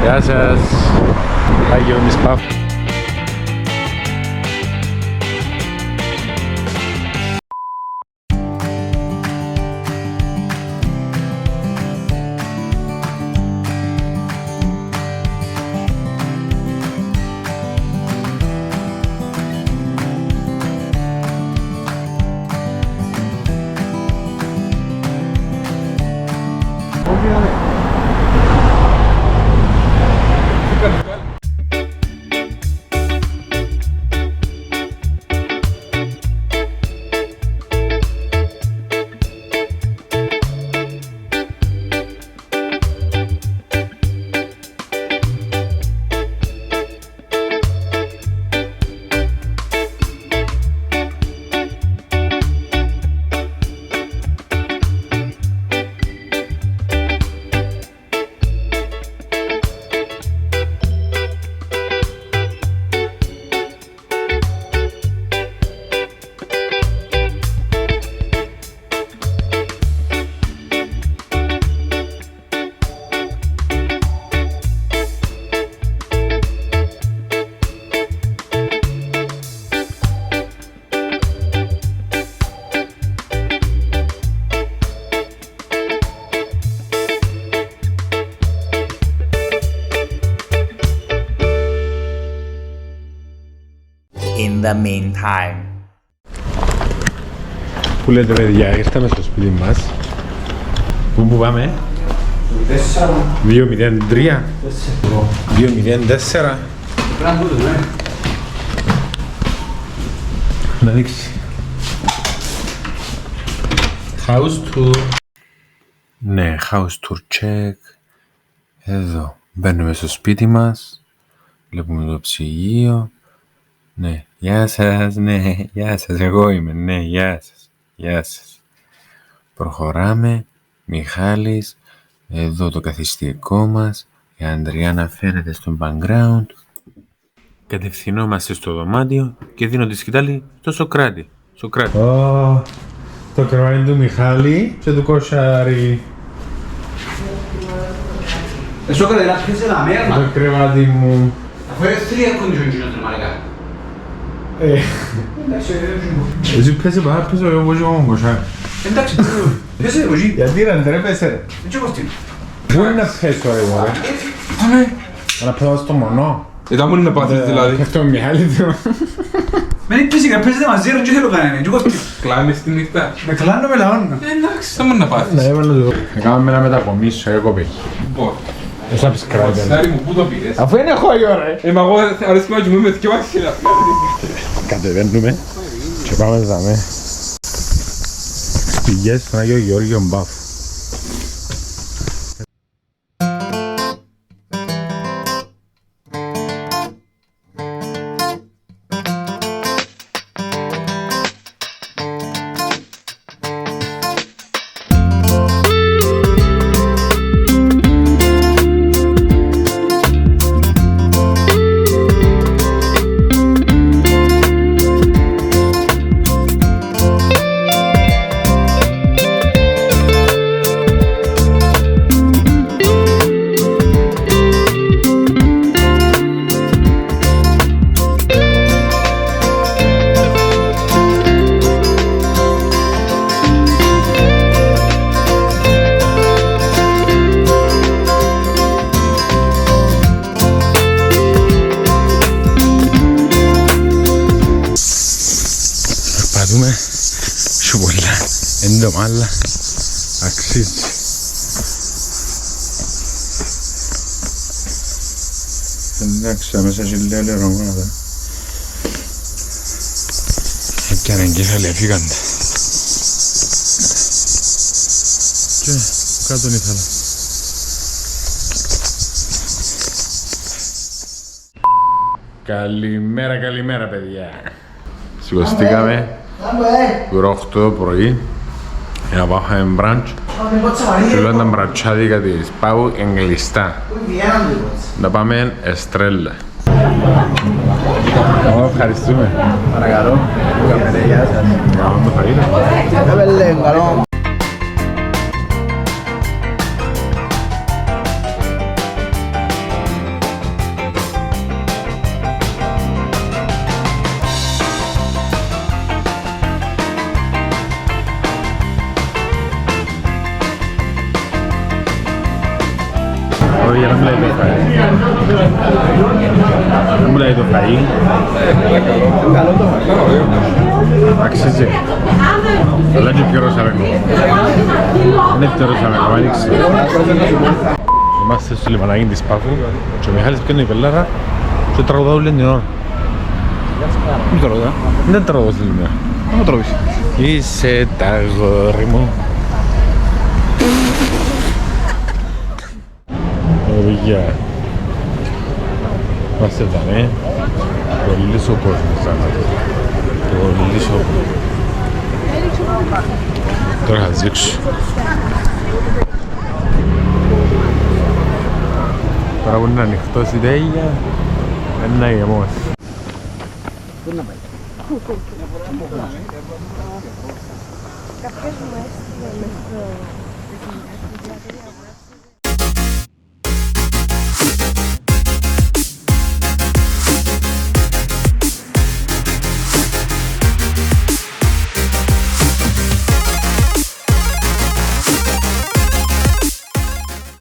Γεια σας. Άγιο Γεώργιο Πάφου. In the meantime. Πού λέτε παιδιά, ήρθαμε στο σπίτι μας. Πού πάμε? 203 204. Να δείξει. House tour. Ναι, house tour check. Εδώ, μπαίνουμε στο σπίτι μας. Βλέπουμε το ψυγείο. Ναι, γεια σας, ναι, γεια σας, εγώ είμαι, ναι, γεια σας, γεια σας. Προχωράμε, Μιχάλης, εδώ το καθιστικό μας, η Ανδριάννα φαίνεται στο background. Κατευθυνόμαστε στο δωμάτιο και δίνω τη σκητάλη στο Σοκράτη. Σοκράτη. Το κρεβάτι του Μιχάλη και του Κοσάρι. Σοκράτη, να πεις ένα μέρα. Το κρεβάτι μου. Αφού έχεις 3 condition γίνονται μαλακά. Εσύ πέσε πάρα πίσω εγώ πώς είμαι κοσάρι. Εντάξει, πέσε εγώ εκεί. Γιατί ρε αντρέ πέσε ρε. Έτσι όπως τι. Πού είναι να πέσω ρε εγώ ρε. Πάμε. Να πέσω στο μονό. Ήταν μόνο να πάθεις δηλαδή. Αυτό είναι Μιχάλη του. Μην πέσετε πέσετε μαζί ρε, δεν θέλω κανένα. Έτσι όπως τι. Κλάνεις τη νύχτα. Με κλάνω με λαόν. Εντάξει, θα μόνο να πάθεις. Ναι, έβαλα το. Έκαμε ένα μετακομίσω, εγώ πέχει. Λοιπόν, Έσα subscriber. Σάρι μου, πού το πήρες. Αφού είναι χώριο ρε. Μα εγώ αρέσκει να κοιμούμε και βάξιλα. Κατεβαίνουμε και πάμε δάμε. Σπηλιές στον Άγιο Γεώργιο Πάφου. Περπατούμε σου πολλά έντομα, αλλά αξίζει. Εντάξει, μέσα σε λίγα λερωμάτα και αναγκέφαλοι αφήγανται και κάτω ήθελα. Καλημέρα, καλημέρα παιδιά. Σηκωστήκαμε ώρα 8 το πρωί για να πάμε brunch και όλα τα μπρατσάδικα της Πάφου εγκλειστά. Να πάμε Εστρέλα. Ευχαριστούμε. Παρακαλώ. Γεια σας. Κάνουμε φαγητό. λέει το φαΐ. Δεν μου λέει το φαΐ. Αξίζει. Αλλά είναι πιο ρωσαρακό. Είναι πιο ρωσαρακό, άνοιξε. Είμαστε στο λιμανάκι της Πάφου και ο Μιχάλης πιάνει η πελάρα και τραγουδά όλη την ώρα. Δεν τραγουδά. Δεν τραγουδά στη λιμένα. Δεν μου τραβείς. Είσαι τα αγόρι μου. Παιδιά, είμαστε εδώ, ναι. Πολύς ο κόσμος, πολύς ο κόσμος. Τώρα θα δείξω. Τώρα που είναι ανοιχτός η τέγια, είναι να γεμώσει. Πού να πάει. Κάποιος μου έστειλε μες στο...